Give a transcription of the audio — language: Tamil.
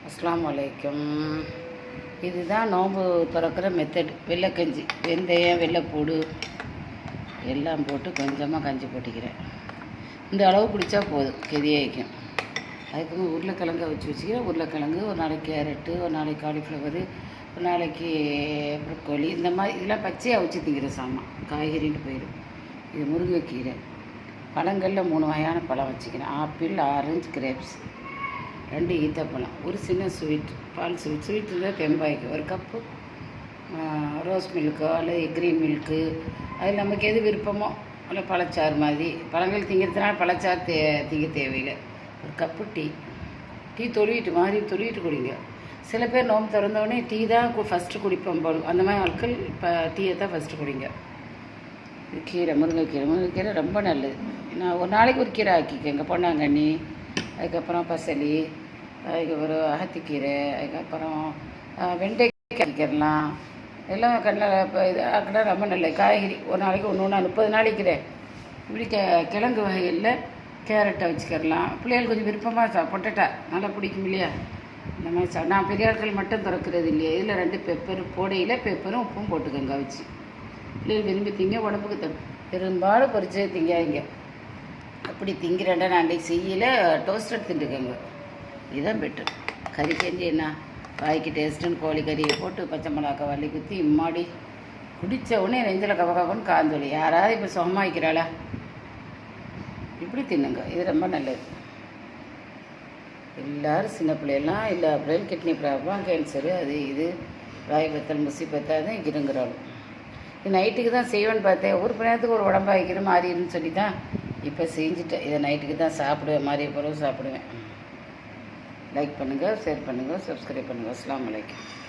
அஸ்ஸலாமு அலைக்கும். இதுதான் நோன்பு திறக்கிற மெத்தட். வெள்ளைக்கஞ்சி, வெந்தயம், வெள்ளைப்பூடு எல்லாம் போட்டு கொஞ்சமாக கஞ்சி போட்டிக்கிறேன். இந்த அளவு குடித்தா போதும், கெதியாயிக்கும். அதுக்கு உருளைக்கிழங்க வச்சுக்கிறேன். உருளைக்கிழங்கு, ஒரு நாளைக்கு கேரட்டு, ஒரு நாளைக்கு காலிஃப்ளவரு, ஒரு நாளைக்கு ப்ரொக்கோலி, இந்த மாதிரி இதெல்லாம் பச்சையாக அவிச்சு திங்கிற சாமான், காய்கறின்னு போயிடும். இது முருங்கைக்கீரை. பழங்களில் 3 வகையான பழம் வச்சுக்கிறேன். ஆப்பிள், ஆரஞ்சு, கிரேப்ஸ், 2 ஈத்தப்பழம், ஒரு சின்ன ஸ்வீட், பால் ஸ்வீட் தான் பெம்பாய்க்கு, ஒரு கப்பு ரோஸ் மில்க்கோ அல்லது க்ரீன் மில்க்கு, அது நமக்கு எது விருப்பமோ, அல்ல பழச்சாறு மாதிரி. பழங்கள் திங்கிறதுனால பழச்சாறு திங்க தேவையில்லை. ஒரு கப்பு டீ தொழுவிட்டு குடிங்க. சில பேர் நோம்பு திறந்தோடனே டீ தான் ஃபஸ்ட்டு குடிப்போம் போல், அந்த மாதிரி ஆட்கள் இப்போ டீயை தான் ஃபஸ்ட்டு குடிங்க. கீரை, முருங்கைக்கீரை ரொம்ப நல்லது. நான் ஒரு நாளைக்கு ஒரு கீரை ஆக்கிக்கங்க. பொன்னாங்கண்ணி, அதுக்கப்புறம் பசலி, அதுக்கப்புறம் அகத்திக்கீரை, அதுக்கப்புறம் வெண்டைக்காய் ஆக்கிக்கிறலாம். எல்லாம் கடலை இது ஆக்கினா ரொம்ப நல்லது. காய்கறி ஒரு நாளைக்கு ஒன்று 30 நாளைக்கு இப்படி கிழங்கு வகைகளில் கேரட்டை வச்சுக்கிறலாம். பிள்ளைகள் கொஞ்சம் விருப்பமாக பொட்டட்டா நல்லா பிடிக்கும் இல்லையா, இந்த மாதிரி நான் பெரிய ஆட்கள் மட்டும் திறக்கிறது இல்லையா. இதில் 2 பெப்பர் போடையில் பெப்பரும் உப்பும் போட்டுக்கோங்க வச்சு. பிள்ளைகள் விரும்பி திங்க, உடம்புக்கு தரும். பெரும்பாலும் பொரிச்சே திங்காதீங்க. அப்படி திங்கிறேன்டா நான் அன்றைக்கி செய்யலை, டோஸ்டர் திண்டுக்கோங்க. இதுதான் பெட்ரு. கறி செஞ்சு என்ன வாய்க்கு டேஸ்ட்டுன்னு கோழி கறியை போட்டு பச்சை மிளகா வள்ளி குத்தி இம்மாடி குடித்த உடனே நெஞ்சில் கவன்னு காந்தொலி. யாராவது இப்போ சுகமாய்க்கிறாளா? இப்படி தின்னுங்க, இது ரொம்ப நல்லது. எல்லோரும் சின்ன பிள்ளையெல்லாம் இல்லை பிள்ளைகள் கிட்னி ப்ராப்ளம், கேன்சரு, அது இது ராயபத்தல் முசிபத்தாக தான் இருங்கிறாலும். இது நைட்டுக்கு தான் செய்வேன்னு பார்த்தேன். ஒரு மணி நேரத்துக்கு ஒரு உடம்பா வைக்கிற மாதிரின்னு சொல்லி தான் இப்போ செஞ்சுட்டேன். இதை நைட்டுக்கு தான் சாப்பிடுவேன், மாதிரி பிறகு சாப்பிடுவேன். லைக் பண்ணுங்கள், ஷேர் பண்ணுங்கள், சப்ஸ்கிரைப் பண்ணுங்கள். அஸ்ஸலாமு அலைக்கும்.